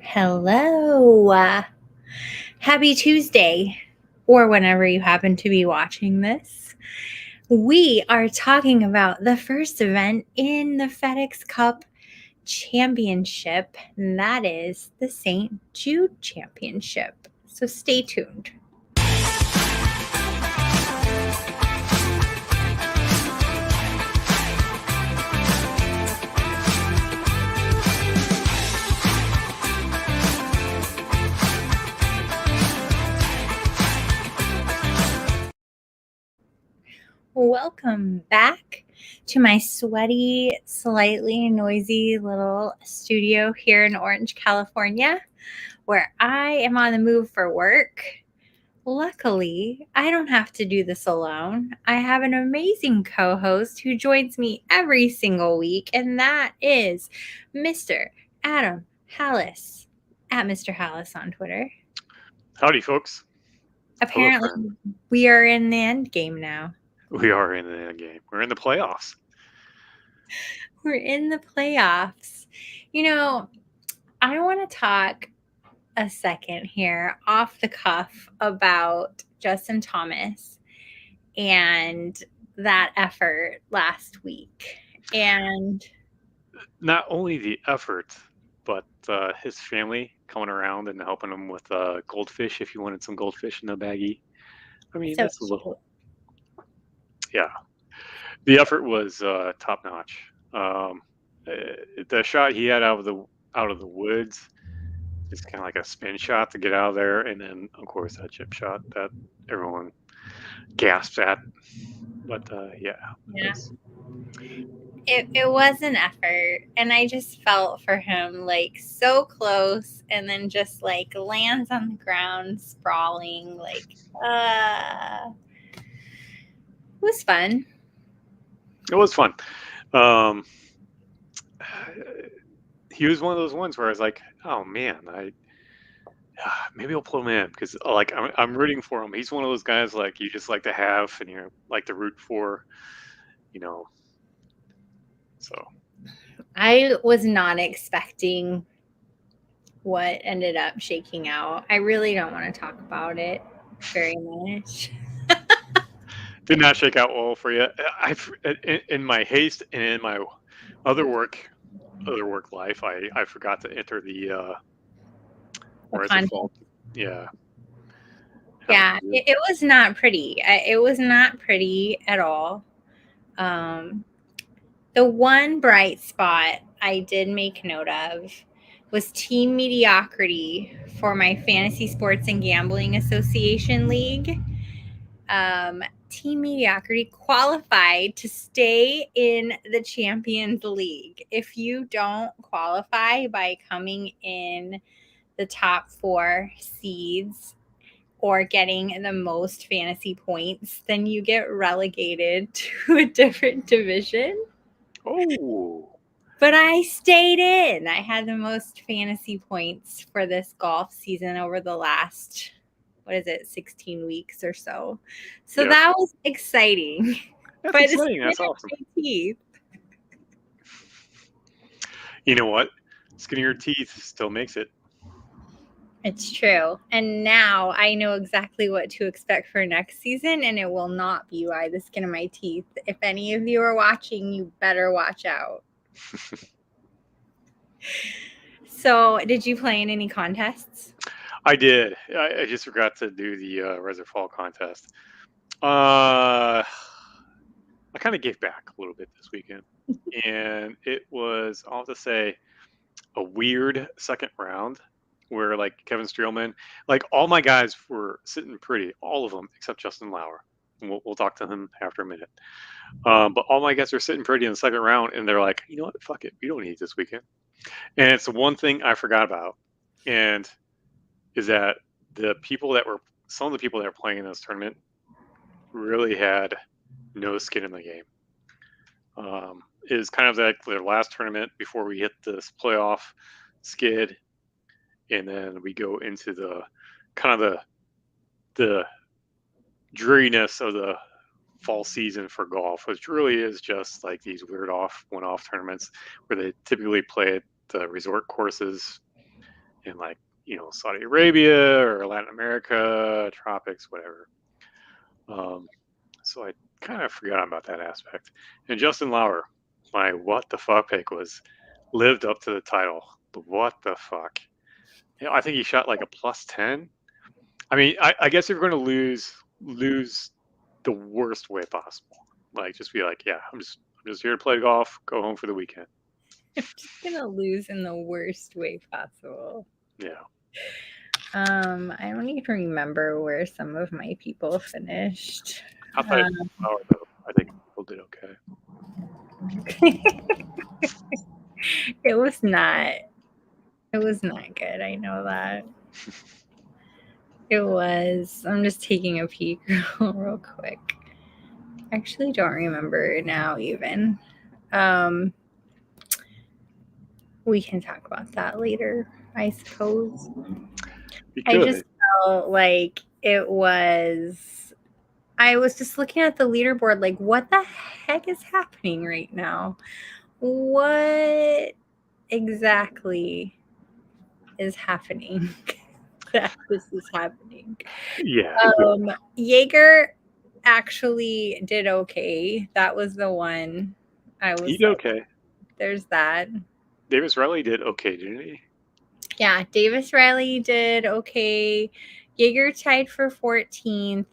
Hello. Happy Tuesday, or whenever you happen to be watching this. We are talking about the first event in the FedEx Cup Championship, and that is the St. Jude Championship. So stay tuned. Welcome back to my sweaty, slightly noisy little studio here in Orange, California, where I am on the move for work. Luckily, I don't have to do this alone. I have an amazing co-host who joins me every single week, and that is Mr. Adam Hallas, at Mr. Hallas on Twitter. Howdy, folks. Hello, Apparently, friend. we are in the end game now. We are in the game. We're in the playoffs. We're in the playoffs. I want to talk a second here off the cuff about Justin Thomas and that effort last week. And Not only the effort, but his family coming around and helping him with goldfish if you wanted some goldfish in the baggie. I mean, so that's a little, yeah. The effort was top notch. The shot he had out of the woods, just kind of like a spin shot to get out of there, and then of course that chip shot that everyone gasps at. But yeah, yeah, it was an effort. And I just felt for him like so close and then just like lands on the ground sprawling. It was fun. it was fun. Um, he was one of those ones where I was like, oh man, maybe I'll pull him in because like I'm rooting for him. He's one of those guys like you just like to have and you like to root for, you know. So I was not expecting what ended up shaking out. I really don't want to talk about it very much. did not shake out well for you. In my haste and in my other work life, I forgot to enter the where is it fault? Yeah. Yeah, it was not pretty. It was not pretty at all. The one bright spot I did make note of was team mediocrity for my Fantasy Sports and Gambling Association League. Team mediocrity qualified to stay in the Champions League. If you don't qualify by coming in the top 4 seeds or getting the most fantasy points, then you get relegated to a different division. Oh. But I stayed in. I had the most fantasy points for this golf season over the last, 16 weeks or so. So Yep. that was exciting. That's exciting. That's awesome. Teeth. You know what? Skin of your teeth still makes it. It's true. And now I know exactly what to expect for next season, and it will not be by the skin of my teeth. If any of you are watching, you better watch out. So, did you play in any contests? I did. I just forgot to do the Reservoir Fall contest. I kind of gave back a little bit this weekend, and it was, I'll have to say, a weird second round where like Kevin Streelman, like all my guys were sitting pretty, all of them except Justin Lauer. And we'll talk to him after a minute. But all my guys are sitting pretty in the second round, and they're like, you know what, fuck it, we don't need this weekend. And it's the one thing I forgot about, and is that some of the people that were playing in this tournament really had no skin in the game. It was kind of like their last tournament before we hit this playoff skid, and then we go into the kind of the dreariness of the fall season for golf, which really is just like these weird one-off tournaments where they typically play at the resort courses in like, Saudi Arabia or Latin America, tropics, whatever. So I kind of forgot about that aspect. And Justin Lauer, my what the fuck pick lived up to the title. But what the fuck? I think he shot like a +10. I mean, I guess if you're going to lose the worst way possible. Like, just be like, yeah, I'm just here to play golf, go home for the weekend. I'm just gonna lose in the worst way possible. Yeah. I don't even remember where some of my people finished. I thought I think people did okay. It was not good. I know that. It was. I'm just taking a peek real quick. I actually don't remember now even. We can talk about that later, I suppose. I just felt like it was. I was just looking at the leaderboard like, what the heck is happening right now? What exactly is happening? That this is happening. Yeah. Jaeger actually did okay. That was the one I was. He did okay. There's that. Davis Riley did okay, didn't he? Yeah, Davis Riley did okay. Jaeger tied for 14th.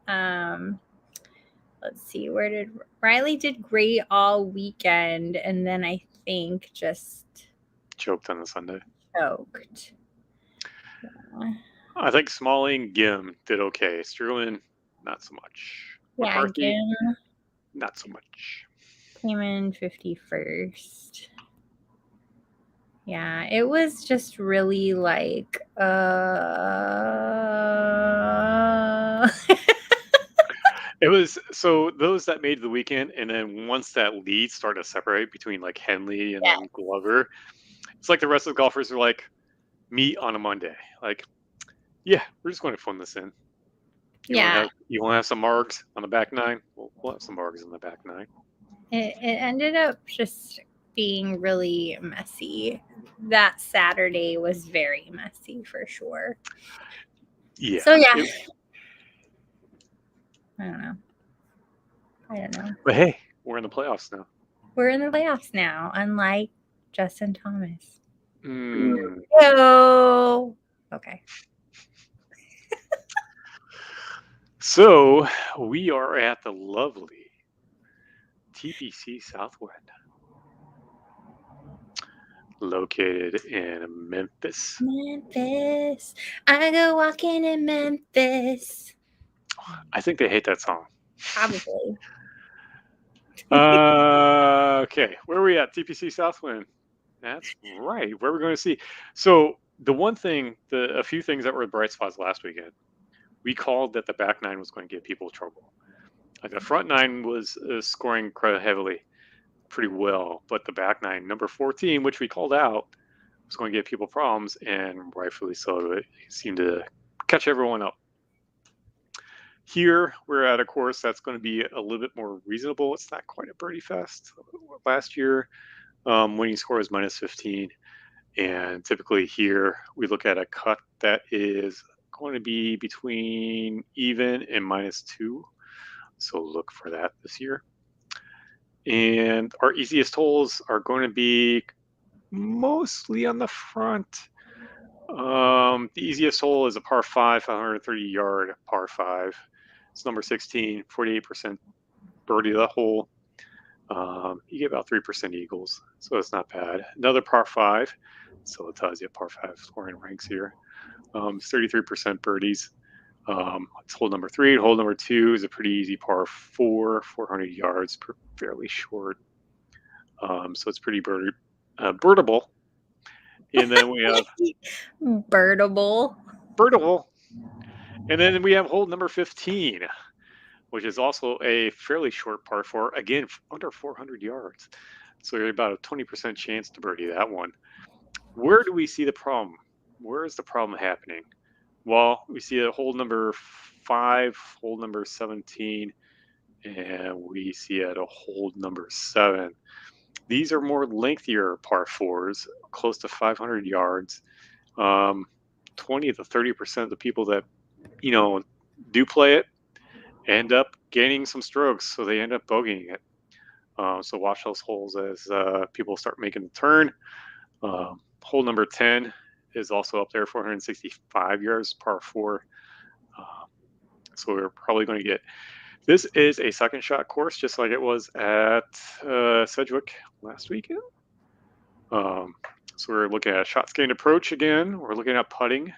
Let's see, where did Riley did great all weekend, and then I think just choked on the Sunday. Choked. Yeah. I think Smalling, Gim did okay. Sterling, not so much. Yeah, McCarthy, Gim not so much. Came in 51st. Yeah, it was just really like It was so those that made the weekend, and then once that lead started to separate between like Henley and then Glover, it's like the rest of the golfers are like, meet on a Monday. Like, yeah, we're just going to phone this in. You want to have some margs on the back nine? We'll have some margs on the back nine. It ended up just being really messy. That Saturday was very messy for sure. Yeah. So yeah. I don't know. But hey, we're in the playoffs now. We're in the playoffs now, unlike Justin Thomas. No. Okay. So we are at the lovely TPC Southwind, located in Memphis. I go walking in Memphis. I think they hate that song. Probably. Okay, where are we at? TPC Southwind. That's right. Where we're going to see. So the one thing, a few things that were bright spots last weekend, we called that the back nine was going to give people trouble. Like the front nine was scoring pretty well, but the back nine, number 14, which we called out, was going to give people problems, and rightfully so. It seemed to catch everyone up. Here, we're at a course that's going to be a little bit more reasonable. It's not quite a birdie fest. Last year, winning score was -15. And typically here, we look at a cut that is going to be between even and -2. So look for that this year. And our easiest holes are going to be mostly on the front. The easiest hole is a par 5, 530-yard par 5. It's number 16, 48% birdie the hole. You get about 3% eagles, so it's not bad. Another par 5, so it tells you par 5 scoring ranks here. 33% birdies. It's hole number 3. Hole number 2 is a pretty easy par 4, 400 yards, fairly short. So it's pretty birdable. And then we have birdable. And then we have hole number 15, which is also a fairly short par 4, again, under 400 yards. So you're about a 20% chance to birdie that one. Where do we see the problem? Where is the problem happening? Well, we see a hole number 5, hole number 17, and we see at a hole number 7. These are more lengthier par 4s, close to 500 yards. 20 to 30% of the people that, do play it end up gaining some strokes, so they end up bogeying it. So watch those holes as people start making the turn. Hole number 10 is also up there, 465 yards, par 4. So we're probably going to get. This is a second shot course, just like it was at Sedgwick last weekend. So we're looking at shot gained approach again. We're looking at putting.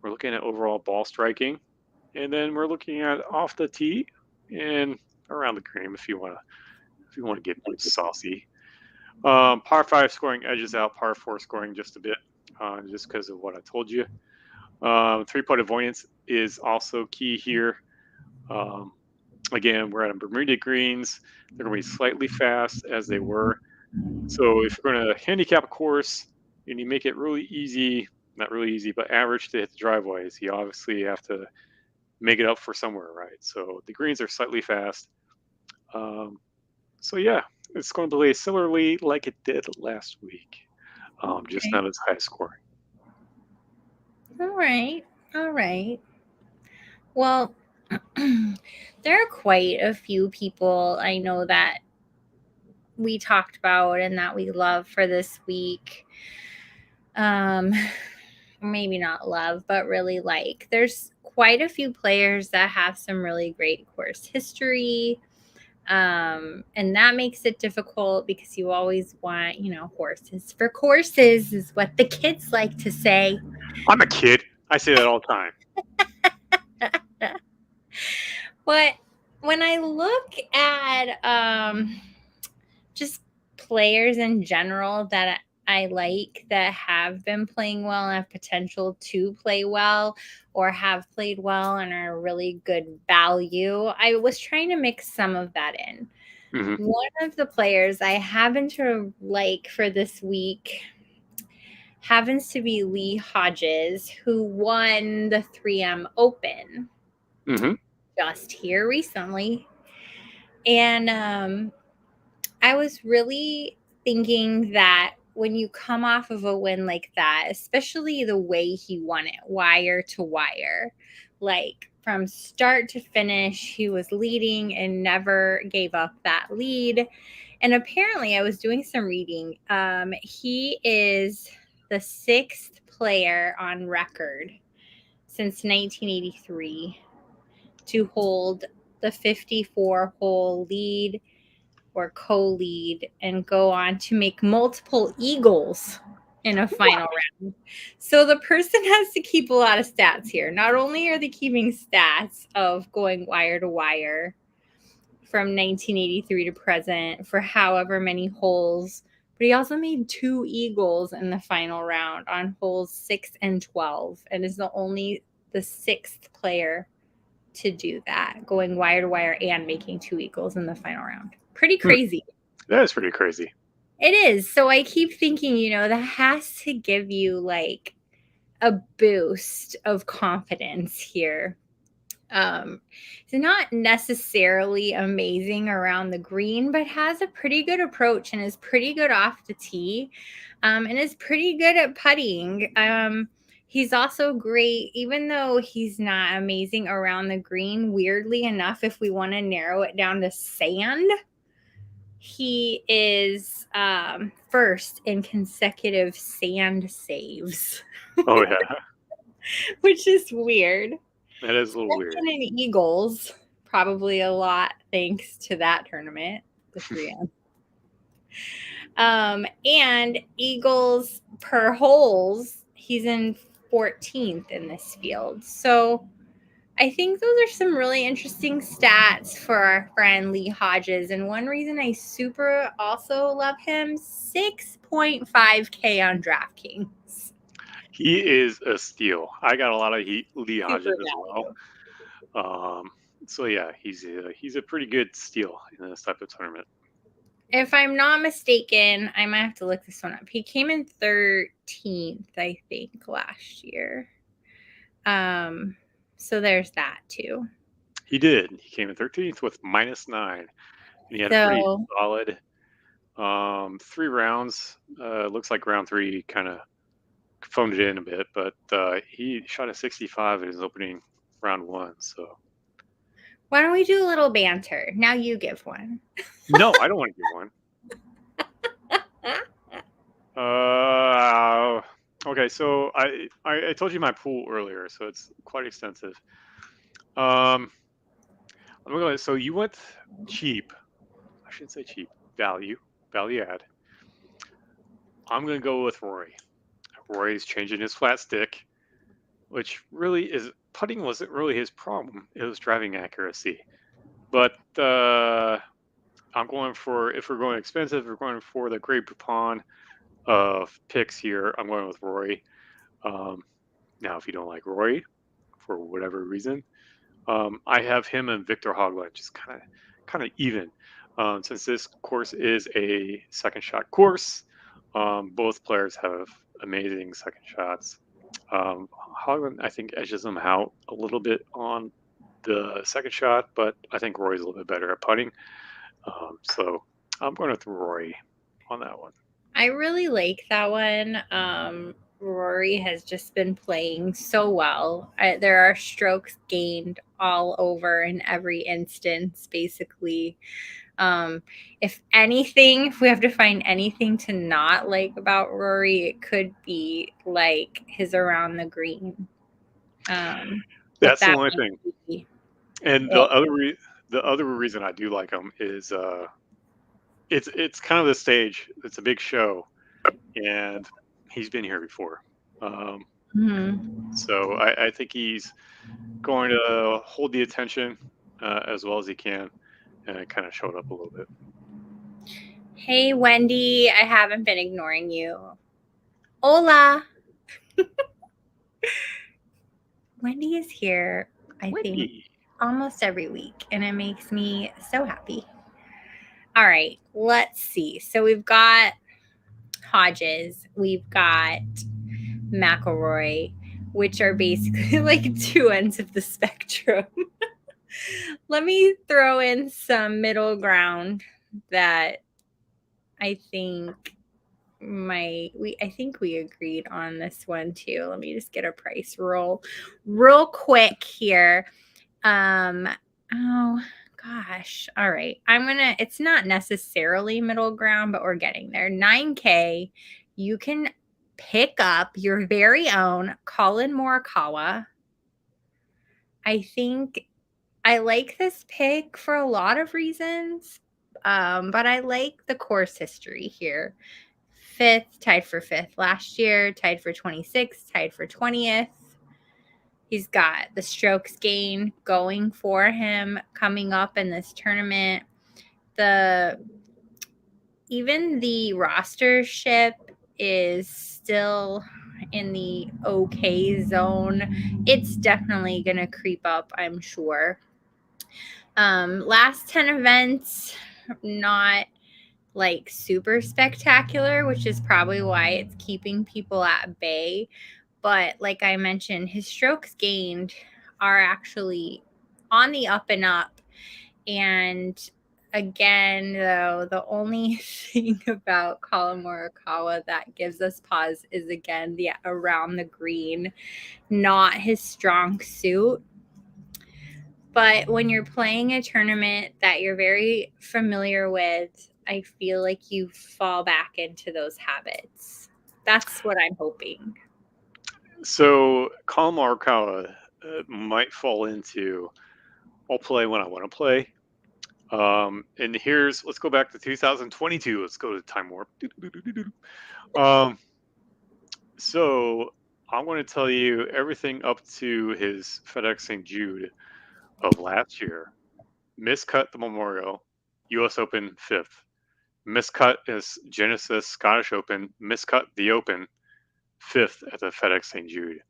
We're looking at overall ball striking, and then we're looking at off the tee and around the green if you want to get saucy. Par 5 scoring edges out par 4 scoring just a bit, just because of what I told you. 3-putt avoidance is also key here. Again, we're at Bermuda greens. They're going to be slightly fast as they were. So if you're going to handicap a course and you make it really easy, not really easy, but average to hit the driveways, you obviously have to make it up for somewhere, right? So the greens are slightly fast. So yeah, it's going to play similarly like it did last week, just not as high scoring. All right. Well, there are quite a few people I know that we talked about and that we love for this week. Maybe not love, but really like. There's quite a few players that have some really great course history. And that makes it difficult because you always want, horses for courses is what the kids like to say. I'm a kid. I say that all the time. But when I look at just players in general that I like that have been playing well and have potential to play well or have played well and are really good value, I was trying to mix some of that in. Mm-hmm. One of the players I happen to like for this week happens to be Lee Hodges, who won the 3M Open just here recently. And I was really thinking that when you come off of a win like that, especially the way he won it, wire to wire, like from start to finish, he was leading and never gave up that lead. And apparently, I was doing some reading. He is the 6th player on record since 1983 to hold the 54-hole lead or co-lead and go on to make multiple eagles in a final round. So the person has to keep a lot of stats here. Not only are they keeping stats of going wire to wire from 1983 to present for however many holes, but he also made 2 eagles in the final round on holes 6 and 12 and is the 6th player to do that, going wire to wire and making 2 eagles in the final round. Pretty crazy. That is pretty crazy. It is. So I keep thinking, that has to give you like a boost of confidence here. It's not necessarily amazing around the green, but has a pretty good approach and is pretty good off the tee, and is pretty good at putting. He's also great, even though he's not amazing around the green. Weirdly enough, if we want to narrow it down to sand, he is first in consecutive sand saves. Oh, yeah. Which is weird. That is a little weird. In eagles, probably a lot thanks to that tournament, the 3M. And eagles per holes, he's in 14th in this field. So I think those are some really interesting stats for our friend Lee Hodges. And one reason I super also love him, 6.5K on DraftKings. He is a steal. I got a lot of Lee Hodges as well. So yeah, he's a pretty good steal in this type of tournament. If I'm not mistaken, I might have to look this one up. He came in 13th, I think, last year. So there's that too. He did. He came in 13th with -9. And he had a pretty solid 3 rounds. Looks like round 3 kind of phoned it in a bit, but he shot a 65 in his opening round 1. So why don't we do a little banter? Now you give one. no, I don't want to give one. Okay, so I told you my pool earlier, so it's quite extensive. I'm gonna go. So you went cheap. I shouldn't say cheap. Value add. I'm gonna go with Rory. Rory's changing his flat stick, which really is putting wasn't really his problem. It was driving accuracy. But I'm going for, if we're going expensive, we're going for the great Poupon of picks here. I'm going with Rory. Now, if you don't like Rory for whatever reason, I have him and Victor Hovland just kind of even. Since this course is a second shot course, both players have amazing second shots. Hovland, I think, edges them out a little bit on the second shot, but I think Rory's a little bit better at putting. So I'm going with Rory on that one. I really like that one. Rory has just been playing so well. There are strokes gained all over in every instance, basically. If anything, if we have to find anything to not like about Rory, it could be like his around the green. That's the only thing. And the other reason I do like him is it's kind of the stage. It's a big show, and he's been here before. So I think he's going to hold the attention as well as he can, and it kind of showed up a little bit. Hey, Wendy, I haven't been ignoring you. Hola. Wendy is here, I think, almost every week, and it makes me so happy. All right, let's see. So we've got Hodges, we've got McIlroy, which are basically like two ends of the spectrum. Let me throw in some middle ground that I think I think we agreed on this one too. Let me just get a price roll real quick here. Oh gosh. All right. It's not necessarily middle ground, but we're getting there. 9K. You can pick up your very own Collin Morikawa. I think I like this pick for a lot of reasons, but I like the course history here. 5th, tied for 5th last year, tied for 26th, tied for 20th. He's got the strokes gain going for him coming up in this tournament. Even the rostership is still in the okay zone. It's definitely going to creep up, I'm sure. Last 10 events, not like super spectacular, which is probably why it's keeping people at bay. But like I mentioned, his strokes gained are actually on the up and up. And again, though, the only thing about Collin Morikawa that gives us pause is, again, the around the green, not his strong suit. But when you're playing a tournament that you're very familiar with, I feel like you fall back into those habits. That's what I'm hoping. So Collin Morikawa might fall into, I'll play when I want to play. And let's go back to 2022. Let's go to Time Warp. So I'm going to tell you everything up to his FedEx St. Jude of last year. Miscut the Memorial, U.S. Open 5th. Miscut his Genesis Scottish Open. Miscut the Open 5th at the FedEx St. Jude.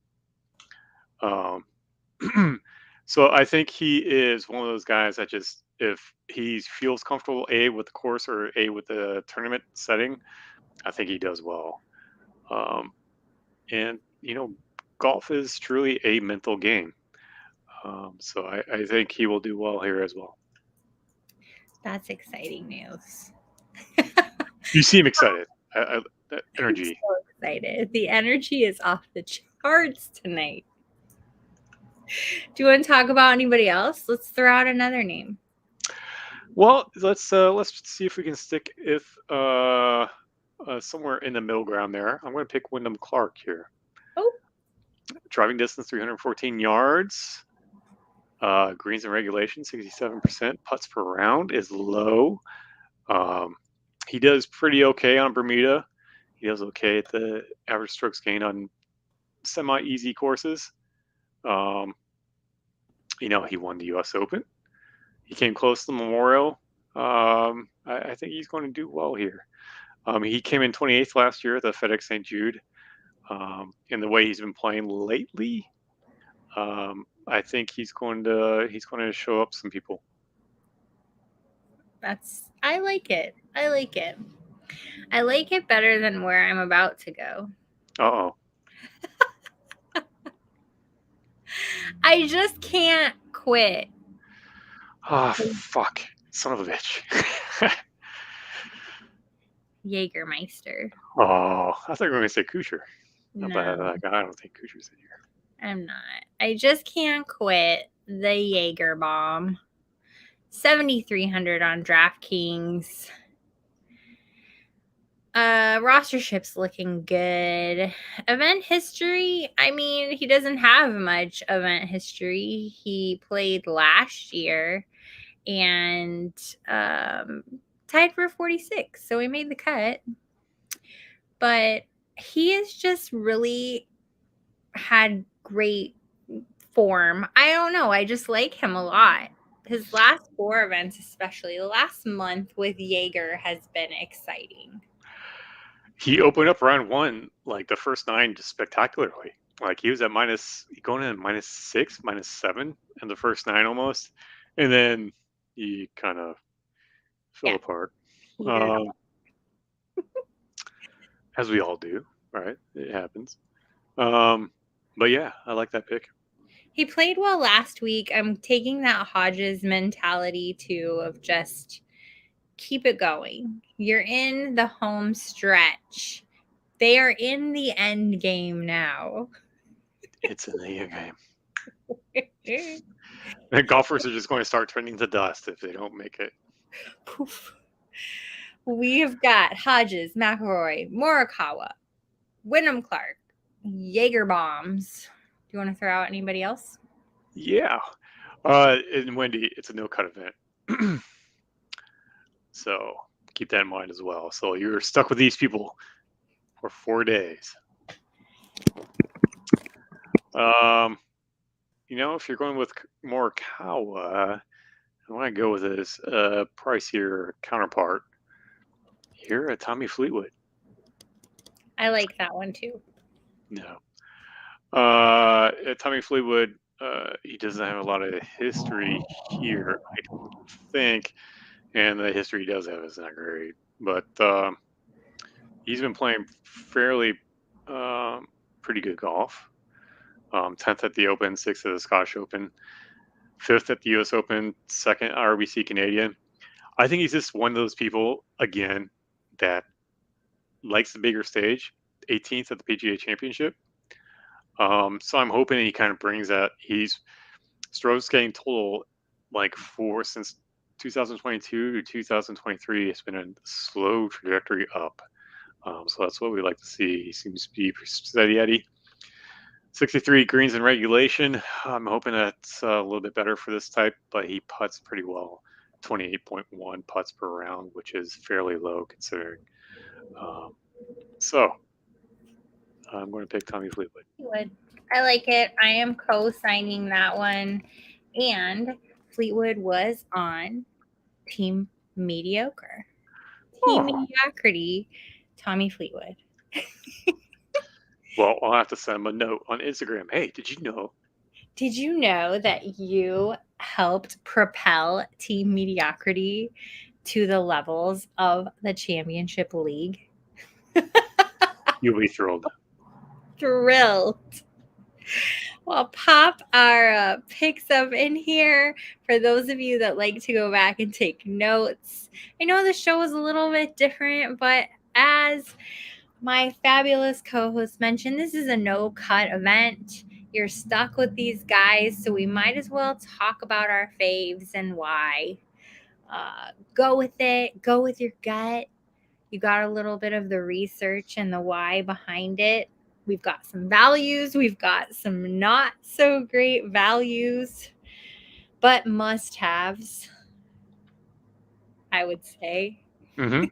So I think he is one of those guys that just, if he feels comfortable A with the course or A with the tournament setting, I think he does well. And golf is truly a mental game. So I think he will do well here as well. That's exciting news. You seem excited. That energy. I'm so excited. The energy is off the charts tonight. Do you want to talk about anybody else? Let's throw out another name. Well, let's see if we can stick somewhere in the middle ground there. I'm going to pick Wyndham Clark here. Oh. Driving distance 314 yards. Greens and regulation 67%. Putts per round is low. He does pretty okay on Bermuda. He does okay at the average strokes gained on semi-easy courses. He won the U.S. Open. He came close to the Memorial. I think he's going to do well here. He came in 28th last year at the FedEx St. Jude. And the way he's been playing lately, I think he's going to show up some people. I like it. I like it better than where I'm about to go. Uh-oh. I just can't quit. Oh, fuck. Son of a bitch. Jägermeister. Oh, I thought you were going to say Kuchar. No. I don't think Kuchar's in here. I'm not. I just can't quit the Jaeger bomb. 7,300 on DraftKings. Rostership's looking good. Event history, I mean, he doesn't have much event history. He played last year and tied for 46, so he made the cut. But he has just really had great form. I don't know. I just like him a lot. His last 4 events, especially the last month with Jaeger, has been exciting. He opened up round 1, like the first 9, just spectacularly. Like he was at going in -6, -7 in the first 9 almost, and then he kind of fell apart. As we all do, right? It happens. But yeah, I like that pick. He played well last week. I'm taking that Hodges mentality too of just keep it going. You're in the home stretch. They are in the end game now. It's in the end game. The golfers are just going to start turning to dust if they don't make it. Poof. We have got Hodges, McIlroy, Morikawa, Wyndham Clark, Jaeger bombs. Do you want to throw out anybody else? Yeah. And Wendy, it's a no-cut event. So keep that in mind as well. So you're stuck with these people for 4 days. If you're going with Morikawa, I want to go with his pricier counterpart here at Tommy Fleetwood. I like that one too. No. Tommy Fleetwood, he doesn't have a lot of history here, I don't think. And the history he does have is not great. But he's been playing fairly pretty good golf. 10th at the Open, 6th at the Scottish Open, 5th at the U.S. Open, 2nd RBC Canadian. I think he's just one of those people, again, that likes the bigger stage. 18th at the PGA Championship. So I'm hoping he kind of brings that. He's strokes gained total since 2022 to 2023. It's been a slow trajectory up. So that's what we like to see. He seems to be steady Eddie. 63 greens in regulation. I'm hoping that's a little bit better for this type, but he putts pretty well. 28.1 putts per round, which is fairly low considering. So I'm going to pick Tommy Fleetwood. I like it. I am co-signing that one. And Fleetwood was on Team Mediocre. Team Mediocrity, Tommy Fleetwood. Well, I'll have to send him a note on Instagram. Hey, did you know that you helped propel Team Mediocrity to the levels of the Championship League? You'll be thrilled. Thrilled. Well, pop our picks up in here for those of you that like to go back and take notes. I know the show is a little bit different, but as my fabulous co-host mentioned, this is a no-cut event. You're stuck with these guys, so we might as well talk about our faves and why. Go with it. Go with your gut. You got a little bit of the research and the why behind it. We've got some values. We've got some not so great values, but must-haves, I would say. Mm-hmm.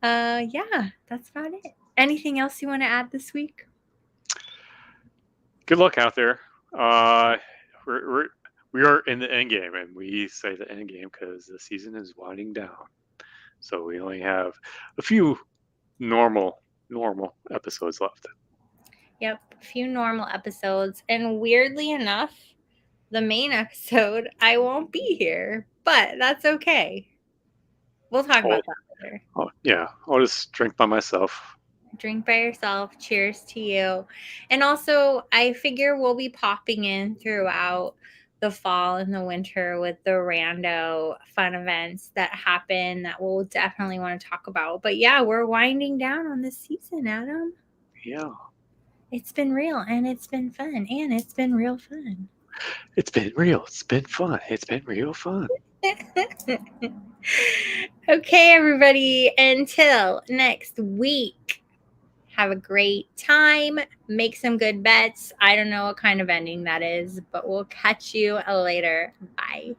Yeah, that's about it. Anything else you want to add this week? Good luck out there. We are in the end game, and we say the end game because the season is winding down. So we only have a few normal episodes left. Yep, a few normal episodes. And weirdly enough, the main episode, I won't be here, but that's okay. We'll talk about that later. Oh, yeah, I'll just drink by myself. Drink by yourself. Cheers to you. And also, I figure we'll be popping in throughout the fall and the winter with the rando fun events that happen that we'll definitely want to talk about. But yeah, we're winding down on this season, Adam. Yeah. It's been real and it's been fun and it's been real fun. It's been real. It's been fun. It's been real fun. Okay, everybody. Until next week. Have a great time. Make some good bets. I don't know what kind of ending that is, but we'll catch you later. Bye.